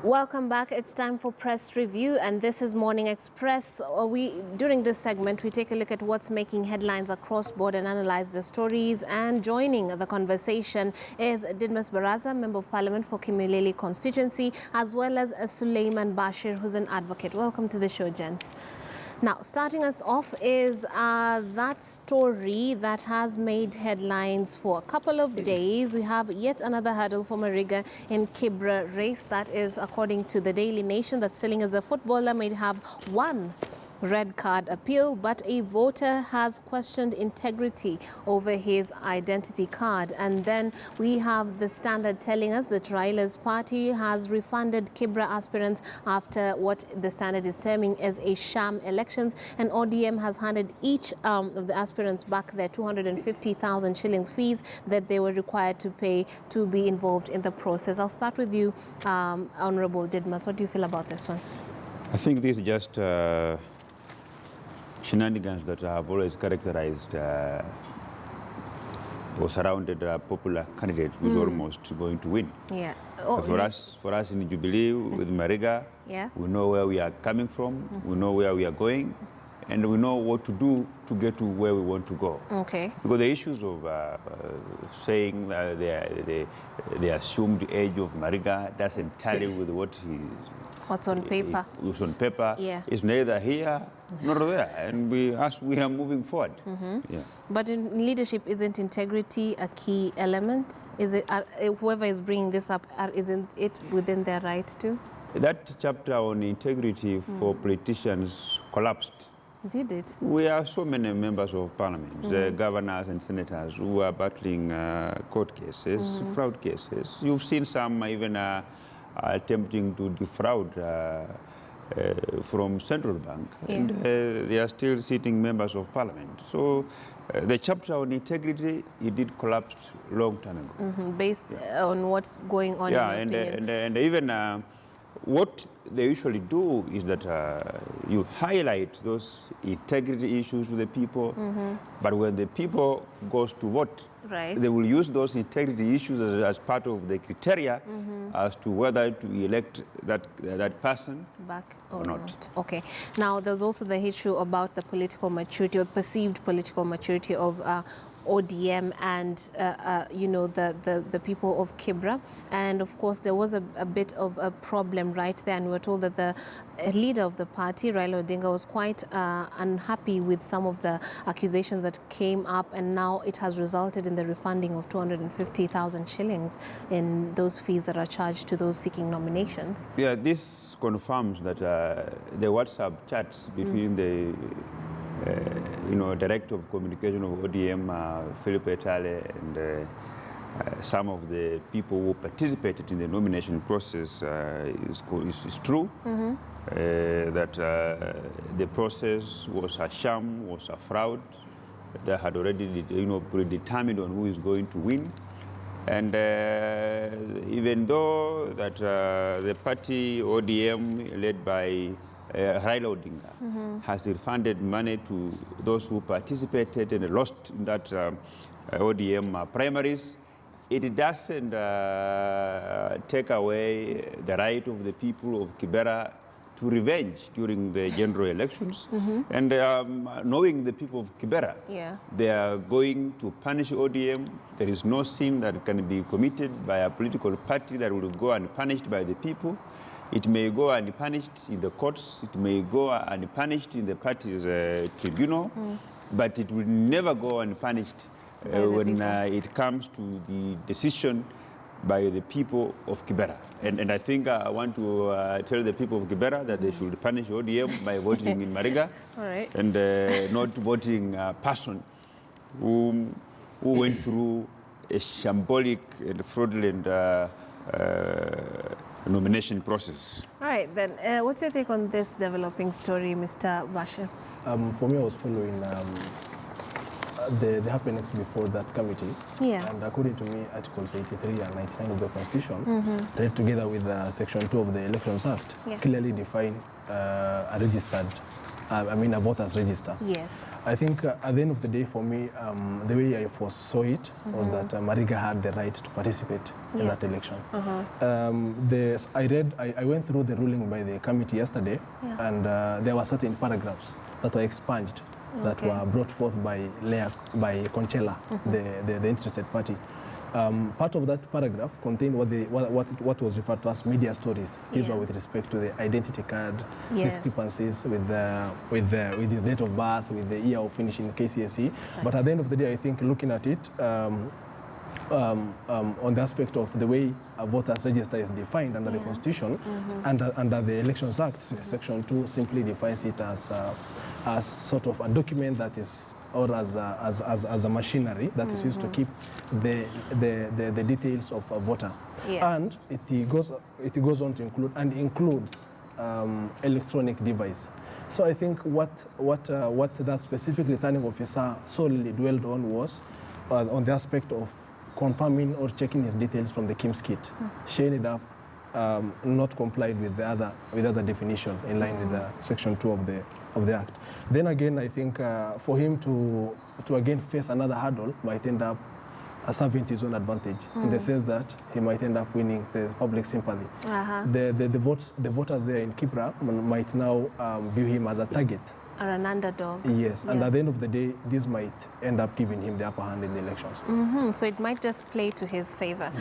Welcome back. It's time for Press Review, and this is Morning Express. During this segment, we take a look at what's making headlines across board and analyze the stories. And joining the conversation is Didmus Baraza, Member of Parliament for Kimilili constituency, as well as Suleiman Bashir, who's an advocate. Welcome to the show, gents. Now, starting us off is that story that has made headlines for a couple of days. We have yet another hurdle for Mariga in Kibera race. That is, according to the Daily Nation, that Stilling as a footballer may have one red card appeal, but a voter has questioned integrity over his identity card. And then we have the Standard telling us that Raila's party has refunded Kibera aspirants after what the Standard is terming as a sham elections, and ODM has handed each of the aspirants back their 250,000 shillings fees that they were required to pay to be involved in the process. I'll start with you, Honorable Didmus. What do you feel about this one? I think this is just shenanigans that have always characterized or surrounded a popular candidate who's almost going to win. Yeah. For us in Jubilee with Mariga, we know where we are coming from, we know where we are going, and we know what to do to get to where we want to go. Okay. Because the issues of saying the assumed age of Mariga doesn't tally with what's on paper. What's on paper. Yeah. It's neither here nor there, and we are moving forward. Yeah. But in leadership, isn't integrity a key element? Is it whoever is bringing this up, isn't it within their rights too? That chapter on integrity for politicians collapsed. Did it? We have so many members of parliament, governors and senators who are battling court cases, fraud cases. You've seen some even attempting to defraud from central bank, and they are still sitting members of parliament. So the chapter on integrity, it did collapse long time ago. Based on what's going on in your opinion. And even what they usually do is that you highlight those integrity issues to the people, but when the people goes to vote, they will use those integrity issues as part of the criteria as to whether to elect that person back or not. Okay. Now, there's also the issue about the political maturity or perceived political maturity of ODM and you know, the people of Kibera, and of course there was a bit of a problem right there, and we were told that the leader of the party, Raila Odinga, was quite unhappy with some of the accusations that came up, and now it has resulted in the refunding of 250,000 shillings in those fees that are charged to those seeking nominations. Yeah, this confirms that the WhatsApp chats between the Director of Communication of ODM, Philip Etale, and some of the people who participated in the nomination process is true. That the process was a sham, was a fraud. They had already predetermined on who is going to win. And even though that the party ODM, led by Raila Odinga, has refunded money to those who participated and lost in that ODM primaries, it doesn't take away the right of the people of Kibera to revenge during the general elections. And knowing the people of Kibera, they are going to punish ODM. There is no sin that can be committed by a political party that will go unpunished by the people. It may go unpunished in the courts, it may go unpunished in the party's tribunal, but it will never go unpunished when it comes to the decision by the people of Kibera. And I think I want to tell the people of Kibera that they should punish ODM by voting in Mariga, and not voting a person who went through a shambolic and fraudulent nomination process. All right, then, what's your take on this developing story, Mr. Bashir? For me, I was following the happenings before that committee. And according to me, Articles 83 and 99 of the Constitution, read together with Section 2 of the Elections Act, clearly define a registered a voters register. Yes. I think at the end of the day, for me, the way I foresaw it was that Mariga had the right to participate in that election. I went through the ruling by the committee yesterday, and there were certain paragraphs that were expunged, that were brought forth by Conchela, the interested party. Part of that paragraph contained what was referred to as media stories, with respect to the identity card, discrepancies with his date of birth, with the year of finishing KCSE. Right. But at the end of the day, I think looking at it on the aspect of the way a voters register is defined under the Constitution, under the Elections Act, Section 2 simply defines it as sort of a document that is, or as a machinery that is used to keep the details of a voter. And it goes on to includes electronic device. So I think what that specific returning officer solely dwelled on was on the aspect of confirming or checking his details from the KIMS kit. She ended up not complied with the other definition in line with the Section 2 of the Act. Then again, I think for him to again face another hurdle might end up serving to his own advantage, in the sense that he might end up winning the public sympathy. The voters there in Kibera might now view him as a target. Or an underdog. Yes, and at the end of the day, this might end up giving him the upper hand in the elections. So it might just play to his favor.